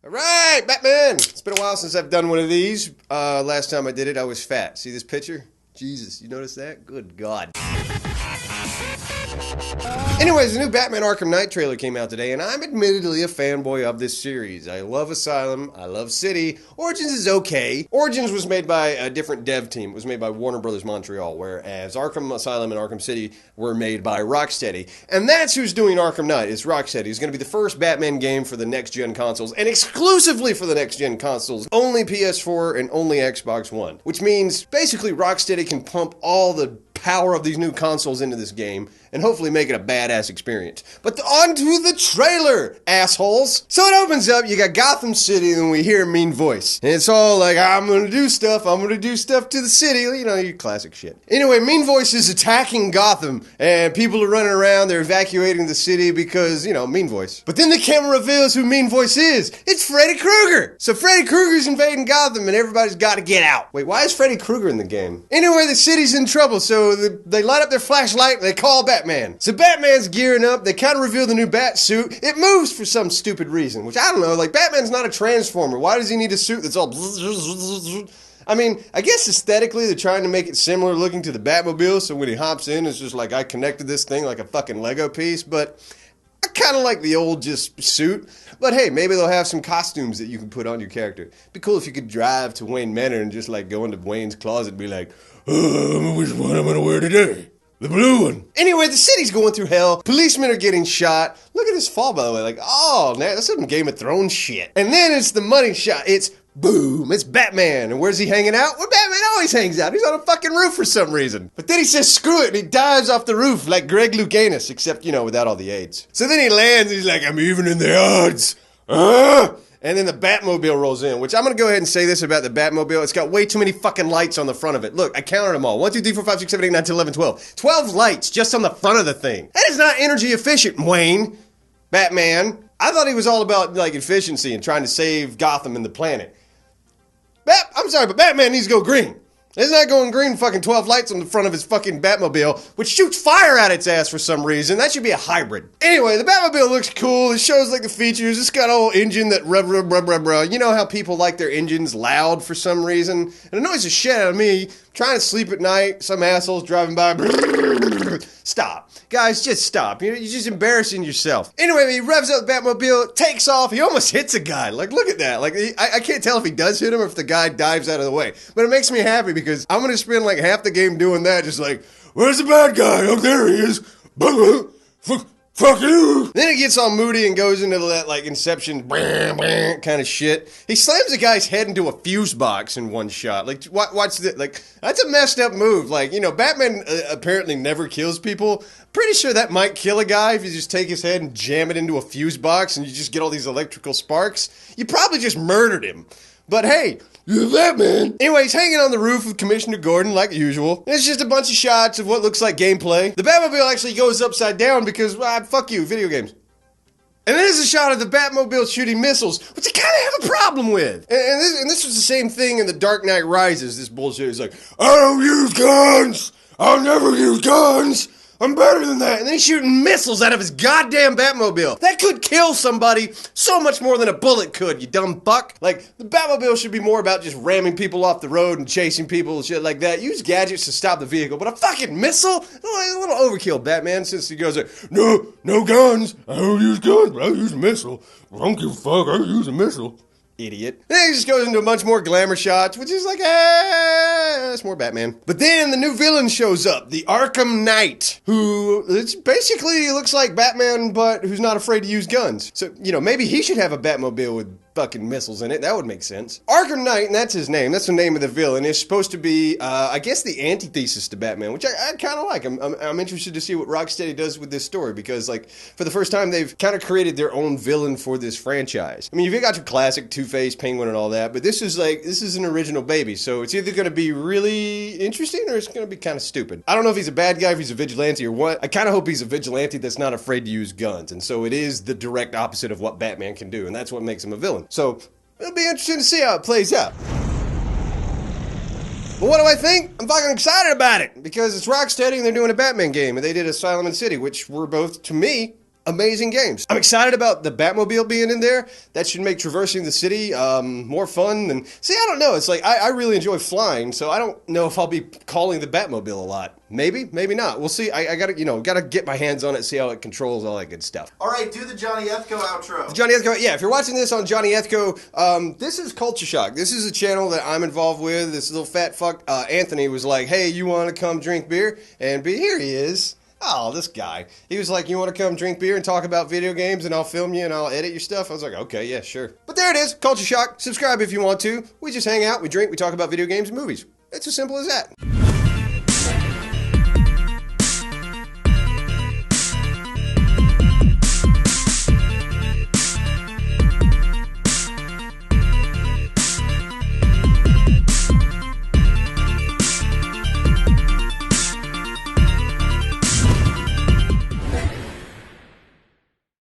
Alright, Batman! It's been a while since I've done one of these. Last time I did it, I was fat. See this picture? Jesus, you notice that? Good God. Anyways, the new Batman Arkham Knight trailer came out today, and I'm admittedly a fanboy of this series. I love Asylum, I love City. Origins is okay. Origins was made by a different dev team. It was made by Warner Bros. Montreal, whereas Arkham Asylum and Arkham City were made by Rocksteady. And that's who's doing Arkham Knight. It's Rocksteady. It's going to be the first Batman game for the next-gen consoles, and exclusively for the next-gen consoles. Only PS4 and only Xbox One. Which means, basically, Rocksteady can pump all the power of these new consoles into this game and hopefully make it a badass experience. But on to the trailer, assholes! So it opens up, you got Gotham City, and we hear a mean voice. And it's all like, I'm gonna do stuff to the city, you know, your classic shit. Anyway, mean voice is attacking Gotham, and people are running around, they're evacuating the city because, you know, mean voice. But then the camera reveals who mean voice is. It's Freddy Krueger! So Freddy Krueger's invading Gotham, and everybody's gotta get out. Wait, why is Freddy Krueger in the game? Anyway, the city's in trouble, so they light up their flashlight and they call Batman. So Batman's gearing up, they kind of reveal the new bat suit. It moves for some stupid reason, which I don't know, like Batman's not a transformer. Why does he need a suit that's all I mean, I guess aesthetically they're trying to make it similar looking to the Batmobile, so when he hops in it's just like I connected this thing like a fucking Lego piece, but I kind of like the old just suit. But hey, maybe they'll have some costumes that you can put on your character. It'd be cool if you could drive to Wayne Manor and just like go into Wayne's closet and be like, which one I'm gonna wear today? The blue one. Anyway, the city's going through hell. Policemen are getting shot. Look at this fall, by the way. Like, oh, man, that's some Game of Thrones shit. And then it's the money shot. It's boom. It's Batman. And where's he hanging out? Where Batman always hangs out. He's on a fucking roof for some reason. But then he says, screw it, and he dives off the roof like Greg Louganis, except, you know, without all the AIDS. So then he lands, and he's like, I'm even in the odds. And then the Batmobile rolls in, which I'm going to go ahead and say this about the Batmobile. It's got way too many fucking lights on the front of it. Look, I counted them all. 1, 2, 3, 4, 5, 6, 7, 8, 9, 10, 11, 12. 12 lights just on the front of the thing. That is not energy efficient, Wayne. Batman. I thought he was all about, like, efficiency and trying to save Gotham and the planet. I'm sorry, but Batman needs to go green. It's not going green, fucking 12 lights on the front of his fucking Batmobile, which shoots fire at its ass for some reason. That should be a hybrid. Anyway, the Batmobile looks cool. It shows like the features. It's got a whole engine that rev. You know how people like their engines loud for some reason? And it annoys the shit out of me. Trying to sleep at night, some assholes driving by. Stop. Guys, just stop. You're just embarrassing yourself. Anyway, he revs up the Batmobile, takes off, he almost hits a guy. Like, look at that. Like, I can't tell if he does hit him or if the guy dives out of the way. But it makes me happy because I'm going to spend like half the game doing that, just like, where's the bad guy? Oh, there he is. Fuck you! Then it gets all moody and goes into that, like, Inception kind of shit. He slams a guy's head into a fuse box in one shot. Like, watch that. Like, that's a messed up move. Like, you know, Batman apparently never kills people. Pretty sure that might kill a guy if you just take his head and jam it into a fuse box and you just get all these electrical sparks. You probably just murdered him. But hey, you're Batman. Anyway, he's hanging on the roof with Commissioner Gordon, like usual. It's just a bunch of shots of what looks like gameplay. The Batmobile actually goes upside down because, fuck you, video games. And then there's a shot of the Batmobile shooting missiles, which I kind of have a problem with. And this was the same thing in The Dark Knight Rises, this bullshit. It's like, I don't use guns! I'll never use guns! I'm better than that. And then he's shooting missiles out of his goddamn Batmobile. That could kill somebody so much more than a bullet could, you dumb buck. Like, the Batmobile should be more about just ramming people off the road and chasing people and shit like that. Use gadgets to stop the vehicle, but a fucking missile? A little overkill, Batman, since he goes like, no guns. I don't use guns, but I use a missile. I don't give a fuck, I use a missile. Idiot. Then he just goes into a bunch more glamour shots, which is like, that's more Batman. But then the new villain shows up, the Arkham Knight, who basically looks like Batman, but who's not afraid to use guns. So, you know, maybe he should have a Batmobile with fucking missiles in it. That would make sense. Arkham Knight, and that's his name. That's the name of the villain. Is supposed to be, I guess, the antithesis to Batman, which I kind of like. I'm interested to see what Rocksteady does with this story because, like, for the first time, they've kind of created their own villain for this franchise. I mean, you've got your classic Two-Face, Penguin, and all that, but this is an original baby, so it's either going to be really interesting or it's going to be kind of stupid. I don't know if he's a bad guy, if he's a vigilante or what. I kind of hope he's a vigilante that's not afraid to use guns, and so it is the direct opposite of what Batman can do, and that's what makes him a villain. So, it'll be interesting to see how it plays out. But what do I think? I'm fucking excited about it, because it's Rocksteady and they're doing a Batman game, and they did Asylum and City, which were both, to me, amazing games. I'm excited about the Batmobile being in there. That should make traversing the city more fun. And see, I don't know. It's like I really enjoy flying, so I don't know if I'll be calling the Batmobile a lot. Maybe, maybe not. We'll see. I gotta get my hands on it, see how it controls, all that good stuff. All right, do the JonnyEthco outro. JonnyEthco, yeah. If you're watching this on JonnyEthco, this is Culture Shock. This is a channel that I'm involved with. This little fat fuck Anthony was like, "Hey, you want to come drink beer?" And here he is. Oh, this guy. He was like, "You want to come drink beer and talk about video games and I'll film you and I'll edit your stuff?" I was like, "Okay, yeah, sure." But there it is, Culture Shock. Subscribe if you want to. We just hang out, we drink, we talk about video games and movies. It's as simple as that.